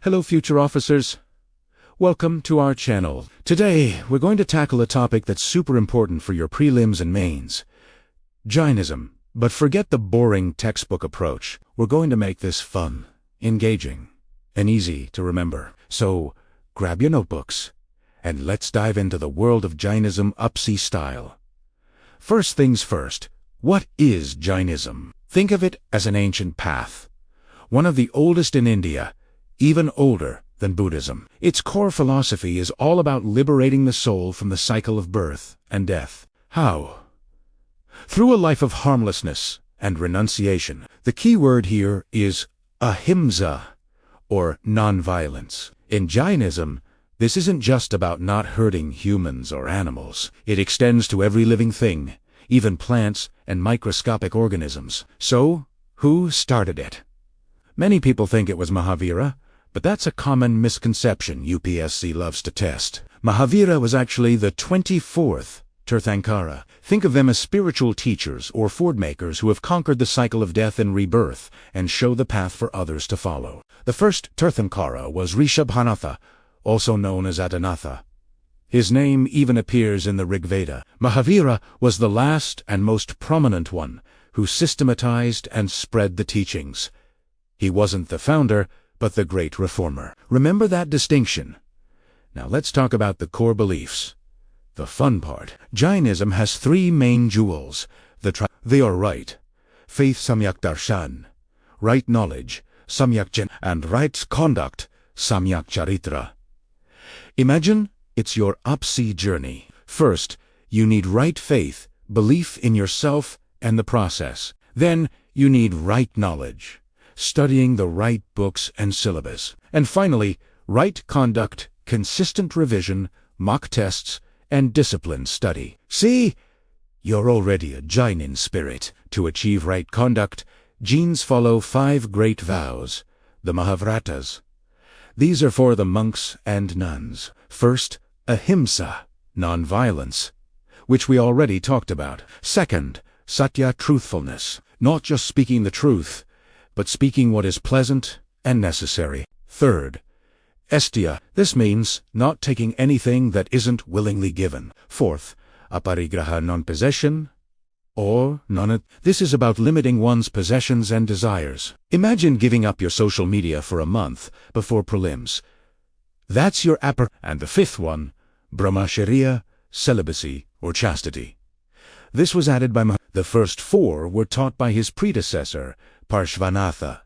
Hello, future officers. Welcome to our channel. Today, we're going to tackle a topic that's super important for your prelims and mains. Jainism. But forget the boring textbook approach. We're going to make this fun, engaging, and easy to remember. So, grab your notebooks, and let's dive into the world of Jainism Apsi style. First things first, what is Jainism? Think of it as an ancient path. One of the oldest in India, even older than Buddhism. Its core philosophy is all about liberating the soul from the cycle of birth and death. How? Through a life of harmlessness and renunciation. The key word here is Ahimsa, or non-violence. In Jainism, this isn't just about not hurting humans or animals. It extends to every living thing, even plants and microscopic organisms. So, who started it? Many people think it was Mahavira, but that's a common misconception UPSC loves to test. Mahavira was actually the 24th Tirthankara. Think of them as spiritual teachers or ford makers who have conquered the cycle of death and rebirth and show the path for others to follow. The first Tirthankara was Rishabhanatha, also known as Adinatha. His name even appears in the Rig Veda. Mahavira was the last and most prominent one who systematized and spread the teachings. He wasn't the founder, but the great reformer. Remember that distinction. Now let's talk about the core beliefs. The fun part. Jainism has three main jewels. They are right faith, Samyak Darshan, right knowledge, Samyak Jan, and right conduct, Samyak Charitra. Imagine it's your Apsi journey. First, you need right faith, belief in yourself and the process. Then, you need right knowledge, studying the right books and syllabus. And finally, right conduct, consistent revision, mock tests, and disciplined study. See? You're already a Jain in spirit. To achieve right conduct, Jains follow 5 great vows, the Mahavratas. These are for the monks and nuns. First, Ahimsa, non-violence, which we already talked about. Second, Satya, truthfulness, not just speaking the truth, but speaking what is pleasant and necessary. Third, Asteya. This means not taking anything that isn't willingly given. Fourth, Aparigraha, non-possession, or none. This is about limiting one's possessions and desires. Imagine giving up your social media for a month before prelims. That's your And the fifth one, Brahmacharya, celibacy, or chastity. This was added by The first 4 were taught by his predecessor, Parshvanatha.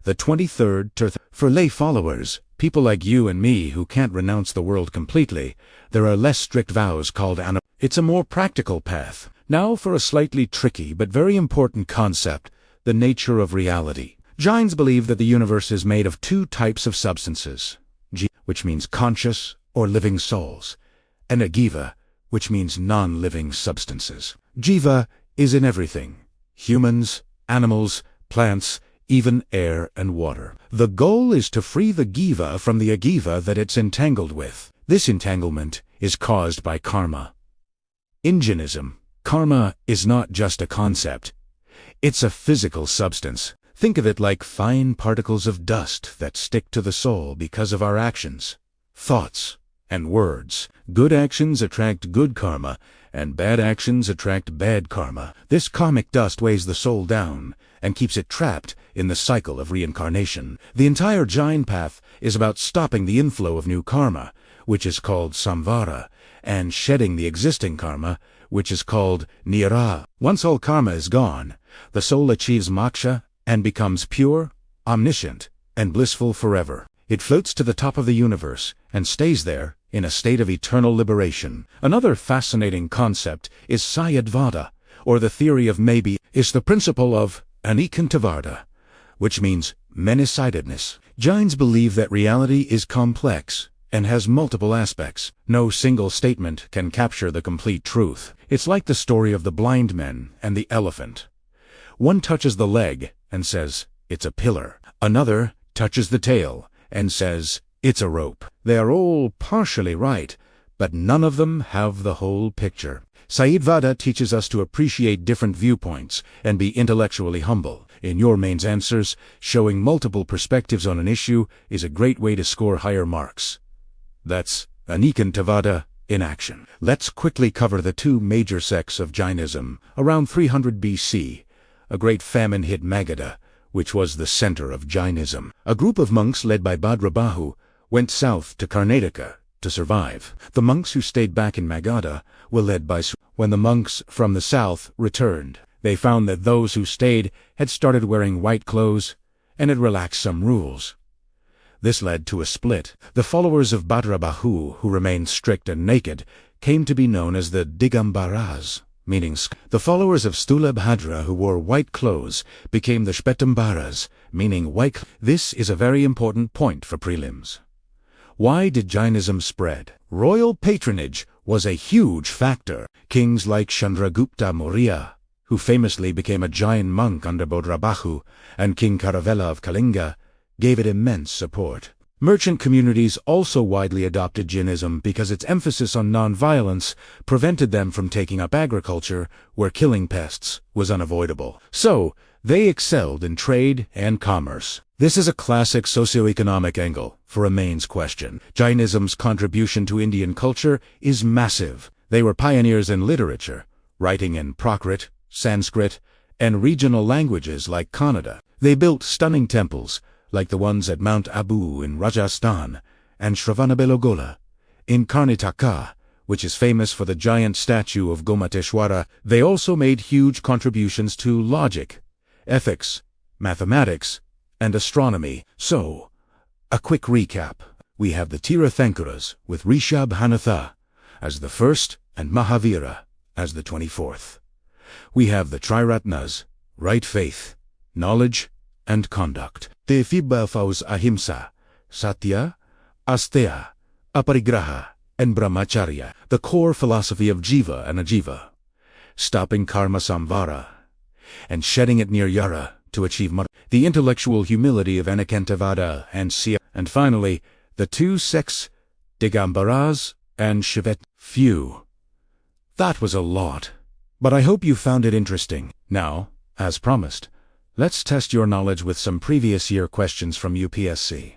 The 23rd For lay followers, people like you and me who can't renounce the world completely, there are less strict vows called It's a more practical path. Now for a slightly tricky but very important concept, the nature of reality. Jains believe that the universe is made of 2 types of substances, which means conscious or living souls, and Ajiva, which means non-living substances. Jiva is in everything: humans, animals, plants, even air and water. The goal is to free the Jiva from the Ajiva that it's entangled with. This entanglement is caused by karma. In Jainism, karma is not just a concept. It's a physical substance. Think of it like fine particles of dust that stick to the soul because of our actions, thoughts, and words. Good actions attract good karma, and bad actions attract bad karma. This karmic dust weighs the soul down and keeps it trapped in the cycle of reincarnation. The entire Jain path is about stopping the inflow of new karma, which is called samvara, and shedding the existing karma, which is called nira. Once all karma is gone, the soul achieves moksha and becomes pure, omniscient, and blissful forever. It floats to the top of the universe and stays there in a state of eternal liberation. Another fascinating concept is Sayadvada, or the theory of maybe, is the principle of Anikantavada, which means many-sidedness. Jains believe that reality is complex and has multiple aspects. No single statement can capture the complete truth. It's like the story of the blind men and the elephant. One touches the leg and says, it's a pillar. Another touches the tail and says, it's a rope. They are all partially right, but none of them have the whole picture. Sayadvada teaches us to appreciate different viewpoints and be intellectually humble. In your mains answers, showing multiple perspectives on an issue is a great way to score higher marks. That's Anikantavada in action. Let's quickly cover the two major sects of Jainism. Around 300 BC, a great famine hit Magadha, which was the center of Jainism. A group of monks led by Bhadrabahu went south to Karnataka to survive. The monks who stayed back in Magadha were led by When the monks from the south returned, they found that those who stayed had started wearing white clothes and had relaxed some rules. This led to a split. The followers of Bhadrabahu, who remained strict and naked, came to be known as the Digambaras, meaning the followers of Stulabhadra, who wore white clothes, became the Shvetambaras, meaning white. This is a very important point for prelims. Why did Jainism spread? Royal patronage was a huge factor. Kings like Chandragupta Maurya, who famously became a Jain monk under Bhadrabahu, and King Kharavela of Kalinga, gave it immense support. Merchant communities also widely adopted Jainism because its emphasis on non-violence prevented them from taking up agriculture, where killing pests was unavoidable. So, they excelled in trade and commerce. This is a classic socio-economic angle for a mains question. Jainism's contribution to Indian culture is massive. They were pioneers in literature, writing in Prakrit, Sanskrit, and regional languages like Kannada. They built stunning temples, like the ones at Mount Abu in Rajasthan and Shravanabelagola in Karnataka, which is famous for the giant statue of Gomateshwara. They also made huge contributions to logic, ethics, mathematics, and astronomy. So, a quick recap. We have the Tirathankaras with Rishabhanatha as the first and Mahavira as the 24th. We have the Triratnas, right faith, knowledge, and conduct. The Fibafos Ahimsa, Satya, Asteya, Aparigraha, and Brahmacharya, the core philosophy of Jiva and Ajiva, stopping karma samvara, and shedding it niryara to achieve the intellectual humility of Anikantavada and Siya. And finally, the two sects, Digambaras and Shivet. Phew. That was a lot, but I hope you found it interesting. Now, as promised, let's test your knowledge with some previous year questions from UPSC.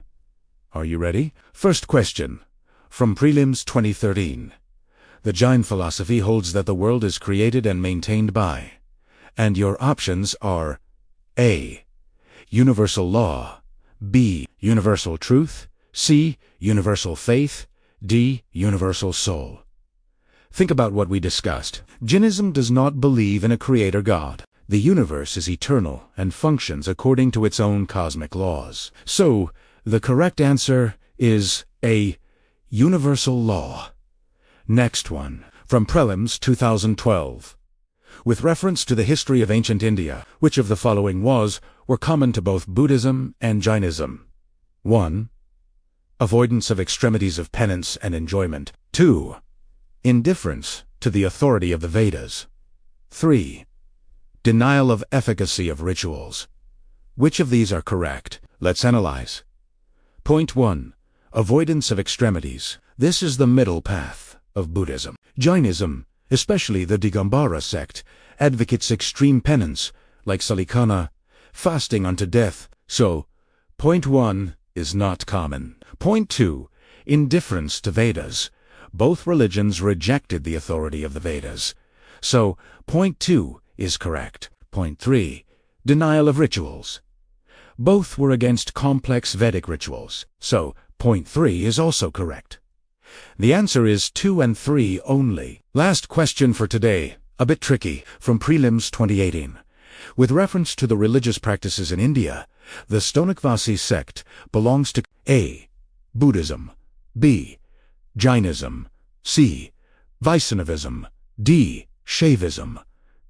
Are you ready? First question, from Prelims 2013. The Jain philosophy holds that the world is created and maintained by, and your options are A. Universal law, B. Universal truth, C. Universal faith, D. Universal soul. Think about what we discussed. Jainism does not believe in a creator God. The universe is eternal and functions according to its own cosmic laws. So, the correct answer is A. Universal law. Next one, from Prelims 2012. With reference to the history of ancient India, which of the following were common to both Buddhism and Jainism? 1. Avoidance of extremities of penance and enjoyment. 2. Indifference to the authority of the Vedas. 3. Denial of efficacy of rituals. Which of these are correct? Let's analyze. Point 1. Avoidance of extremities. This is the middle path of Buddhism. Jainism, especially the Digambara sect, advocates extreme penance, like salikana, fasting unto death. So, point 1 is not common. Point 2. Indifference to Vedas. Both religions rejected the authority of the Vedas. So, point 2 is correct. Point 3. Denial of rituals. Both were against complex Vedic rituals. So, point 3 is also correct. The answer is 2 and 3 only. Last question for today, a bit tricky, from Prelims 2018. With reference to the religious practices in India, the Stonakvasi sect belongs to A. Buddhism, B. Jainism, C. Vaishnavism, D. Shaivism.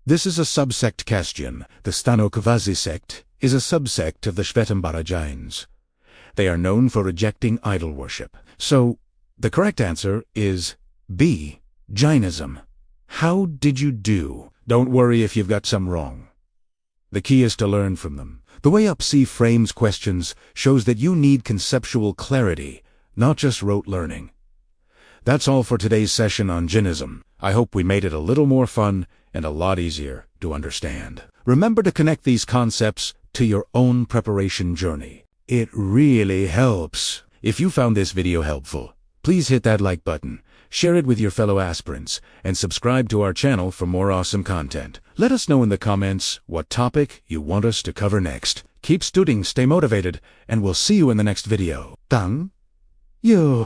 This is a subsect question. The Stanokvasi sect is a subsect of the Shvetambara Jains. They are known for rejecting idol worship. So, the correct answer is B. Jainism. How did you do? Don't worry if you've got some wrong. The key is to learn from them. The way UPSC frames questions shows that you need conceptual clarity, not just rote learning. That's all for today's session on Jainism. I hope we made it a little more fun and a lot easier to understand. Remember to connect these concepts to your own preparation journey. It really helps. If you found this video helpful, please hit that like button, share it with your fellow aspirants, and subscribe to our channel for more awesome content. Let us know in the comments what topic you want us to cover next. Keep studying, stay motivated, and we'll see you in the next video. Tang Yo.